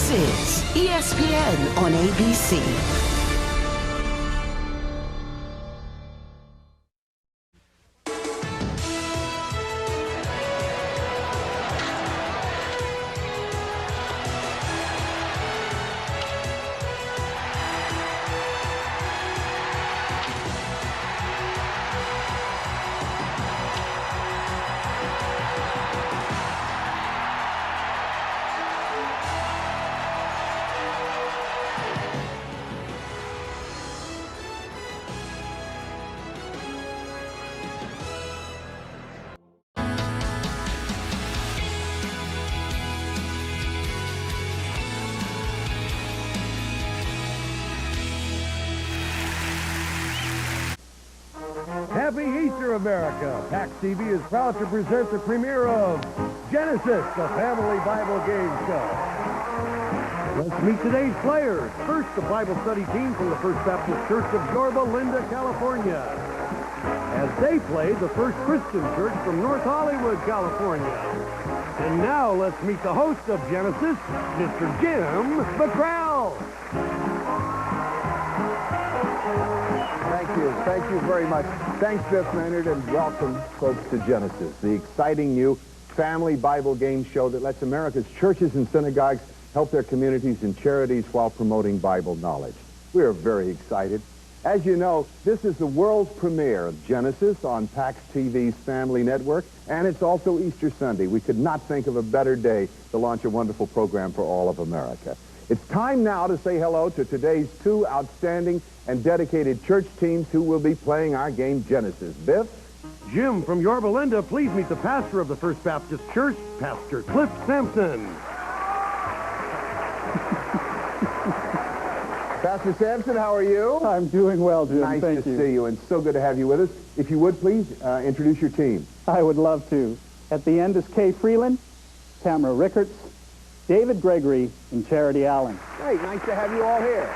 This is ESPN on ABC. Happy Easter, America! PAX TV is proud to present the premiere of Genesis, the Family Bible Game Show. Let's meet today's players. First, the Bible study team from the First Baptist Church of Yorba Linda, California, as they play the First Christian Church from North Hollywood, California. And now, let's meet the host of Genesis, Mr. Jim McCrell. Thank you very much. Thanks, Biff Maynard, and welcome, folks, to Genesis, the exciting new family Bible game show that lets America's churches and synagogues help their communities and charities while promoting Bible knowledge. We are very excited. As you know, this is the world's premiere of Genesis on PAX TV's Family Network, and it's also Easter Sunday. We could not think of a better day to launch a wonderful program for all of America. It's time now to say hello to today's two outstanding and dedicated church teams who will be playing our game Genesis. Biff? Jim from Yorba Linda, please meet the pastor of the First Baptist Church, Pastor Cliff Sampson. Pastor Sampson, how are you? I'm doing well, Jim. Nice Thank to you. see you, and so good to have you with us. If you would, please introduce your team. I would love to. At the end is Kay Freeland, Tamara Rickards, David Gregory, and Charity Allen. Great, nice to have you all here.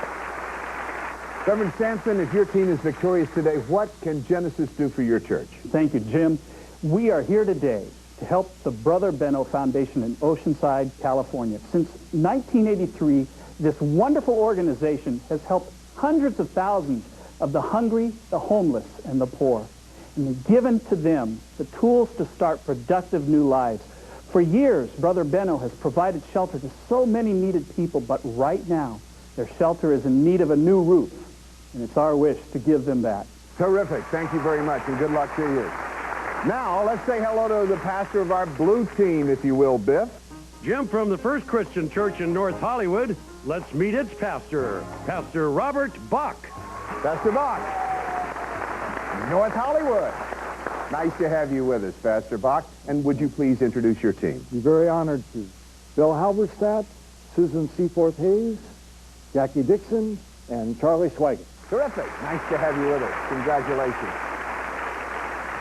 Reverend Sampson, if your team is victorious today, what can Genesis do for your church? Thank you, Jim. We are here today to help the Brother Benno Foundation in Oceanside, California. Since 1983, this wonderful organization has helped hundreds of thousands of the hungry, the homeless, and the poor, and given to them the tools to start productive new lives. For years, Brother Benno has provided shelter to so many needed people, but right now, their shelter is in need of a new roof, and it's our wish to give them that. Terrific. Thank you very much, and good luck to you. Now, let's say hello to the pastor of our blue team, if you will, Biff. Jim from the First Christian Church in North Hollywood, let's meet its pastor, Pastor Robert Bach. Pastor Bach. North Hollywood. Nice to have you with us, Pastor Bach. And would you please introduce your team? Be very honored to. Bill Halberstadt, Susan Seaforth Hayes, Jackie Dixon, and Charlie Swiggett. Terrific. Nice to have you with us. Congratulations.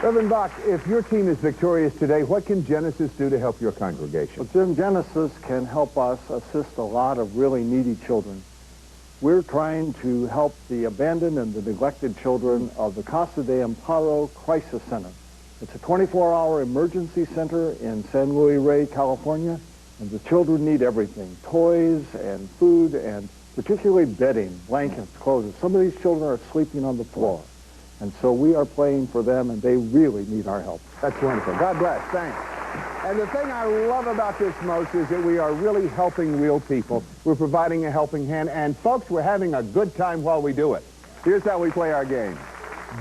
Reverend Bach, if your team is victorious today, what can Genesis do to help your congregation? Well, Jim, Genesis can help us assist a lot of really needy children. We're trying to help the abandoned and the neglected children of the Casa de Amparo Crisis Center. It's a 24-hour emergency center in San Luis Rey, California, and the children need everything, toys and food and particularly bedding, blankets, clothes. Some of these children are sleeping on the floor, and so we are playing for them, and they really need our help. That's wonderful. God bless. Thanks. And the thing I love about this most is that we are really helping real people. We're providing a helping hand, and folks, we're having a good time while we do it. Here's how we play our game.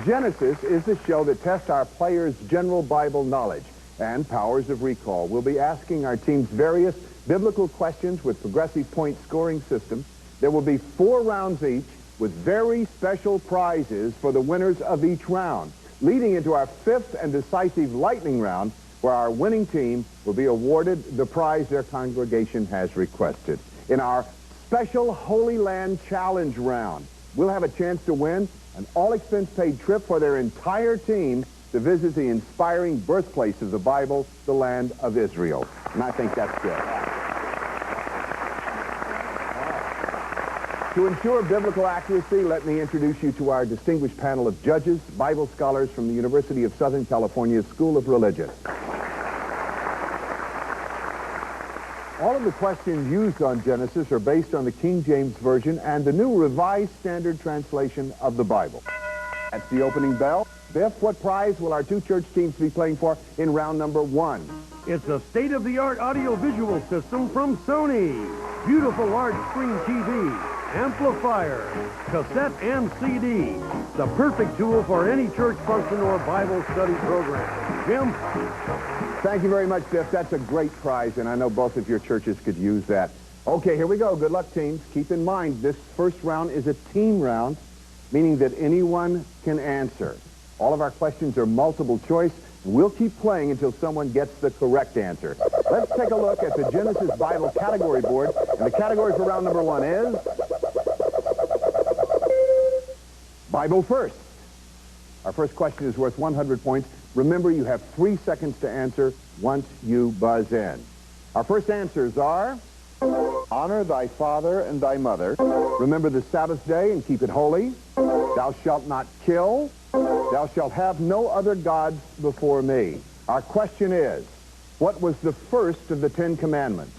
Genesis is the show that tests our players' general Bible knowledge and powers of recall. We'll be asking our teams various biblical questions with progressive point scoring system. There will be 4 rounds each with very special prizes for the winners of each round, leading into our 5th and decisive lightning round, where our winning team will be awarded the prize their congregation has requested. In our special Holy Land Challenge round, we'll have a chance to win an all-expense-paid trip for their entire team to visit the inspiring birthplace of the Bible, the land of Israel. And I think that's good. To ensure biblical accuracy, let me introduce you to our distinguished panel of judges, Bible scholars from the University of Southern California School of Religion. All of the questions used on Genesis are based on the King James Version and the New Revised Standard Translation of the Bible. That's the opening bell. Biff, what prize will our two church teams be playing for in round number 1? It's a state-of-the-art audio-visual system from Sony. Beautiful large-screen TV, amplifier, cassette and CD. The perfect tool for any church function or Bible study program. Jim? Thank you very much, Biff. That's a great prize, and I know both of your churches could use that. Okay, here we go. Good luck, teams. Keep in mind, this first round is a team round, meaning that anyone can answer. All of our questions are multiple choice. We'll keep playing until someone gets the correct answer. Let's take a look at the Genesis Bible category board. And the category for round number 1 is Bible First. Our first question is worth 100 points. Remember, you have 3 seconds to answer once you buzz in. Our first answers are: honor thy father and thy mother. Remember the Sabbath day and keep it holy. Thou shalt not kill. Thou shalt have no other gods before me. Our question is, what was the first of the 10 commandments?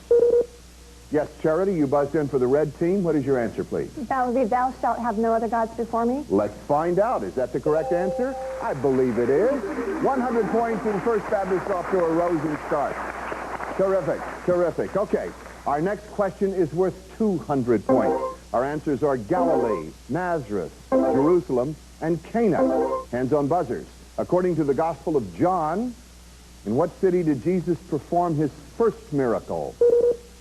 Yes, Charity, you buzzed in for the red team. What is your answer, please? That would be, thou shalt have no other gods before me. Let's find out. Is that the correct answer? I believe it is. 100 points, and First Baptist off to a rosy start. Terrific, terrific. Okay, our next question is worth 200 points. Our answers are Galilee, Nazareth, Jerusalem, and Cana. Hands on buzzers. According to the Gospel of John, in what city did Jesus perform his first miracle?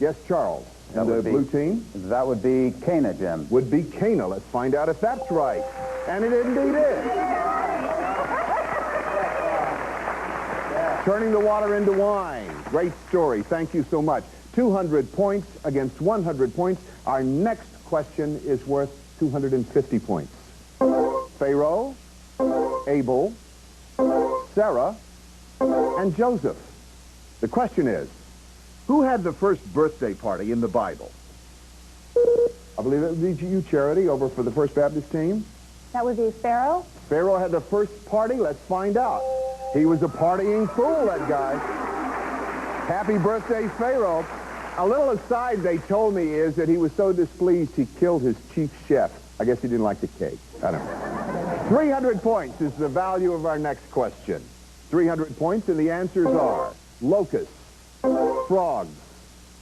Yes, Charles. And the blue team? That would be Cana, Jim. Would be Cana. Let's find out if that's right. And it indeed is. Turning the water into wine. Great story. Thank you so much. 200 points against 100 points. Our next question is worth 250 points. Pharaoh, Abel, Sarah, and Joseph. The question is, who had the first birthday party in the Bible? I believe it would be you, Charity, over for the First Baptist team. That would be Pharaoh. Pharaoh had the first party. Let's find out. He was a partying fool, that guy. Happy birthday, Pharaoh. A little aside they told me is that he was so displeased he killed his chief chef. I guess he didn't like the cake. I don't know. 300 points is the value of our next question. 300 points, and the answers are locusts, frogs,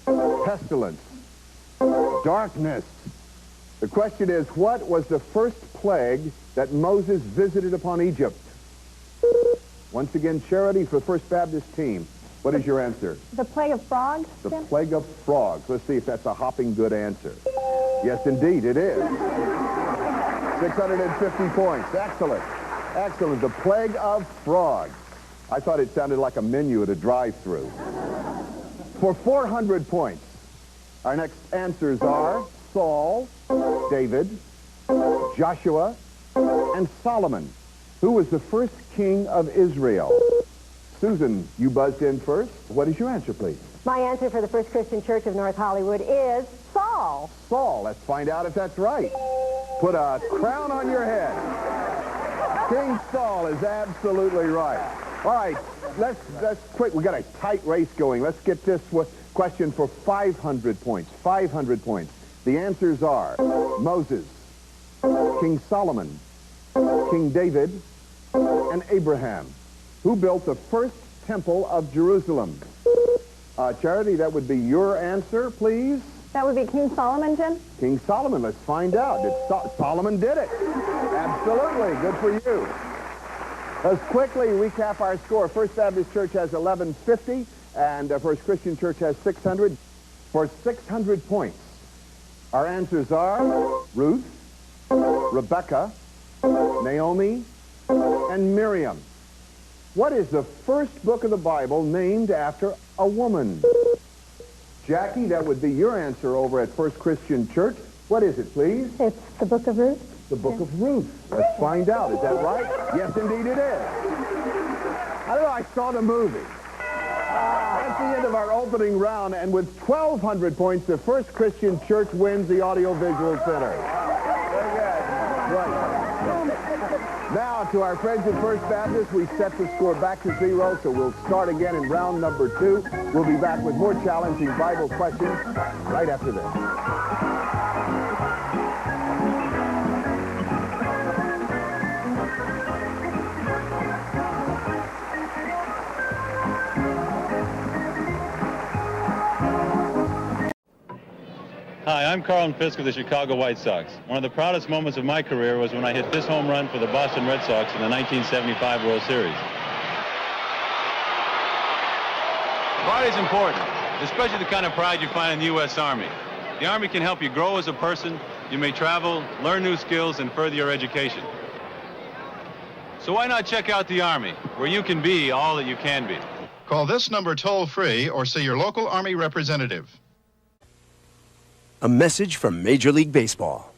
pestilence, darkness. The question is, what was the first plague that Moses visited upon Egypt? Once again, Charity for First Baptist team. What is your answer? The plague of frogs, The Jim? plague of frogs. Let's see if that's a hopping good answer. Yes, indeed, it is. 650 points. Excellent. Excellent. The plague of frogs. I thought it sounded like a menu at a drive-thru. For 400 points, our next answers are Saul, David, Joshua, and Solomon. Who was the first king of Israel? Susan, you buzzed in first. What is your answer, please? My answer for the First Christian Church of North Hollywood is Saul. Saul. Let's find out if that's right. Put a crown on your head. King Saul is absolutely right. All right, let's quick. We got a tight race going. Let's get this question for 500 points. 500 points. The answers are Moses, King Solomon, King David, and Abraham. Who built the first temple of Jerusalem? Charity, that would be your answer, please. That would be King Solomon, Jim? King Solomon. Let's find out. Solomon did it. Absolutely. Good for you. Let's quickly recap our score. First Baptist Church has 1150, and First Christian Church has 600. For 600 points, our answers are Ruth, Rebecca, Naomi, and Miriam. What is the first book of the Bible named after a woman? Jackie, that would be your answer over at First Christian Church. What is it, please? It's the Book of Ruth. The Book of Ruth. Let's find out. Is that right? Yes, indeed it is. I don't know. I saw the movie. That's the end of our opening round, and with 1,200 points, the First Christian Church wins the Audiovisual Center. Very good. Right. Now, to our friends at First Baptist, we set the score back to 0, so we'll start again in round number 2. We'll be back with more challenging Bible questions right after this. Hi, I'm Carlton Fisk of the Chicago White Sox. One of the proudest moments of my career was when I hit this home run for the Boston Red Sox in the 1975 World Series. Pride is important, especially the kind of pride you find in the U.S. Army. The Army can help you grow as a person. You may travel, learn new skills, and further your education. So why not check out the Army, where you can be all that you can be? Call this number toll-free or see your local Army representative. A message from Major League Baseball.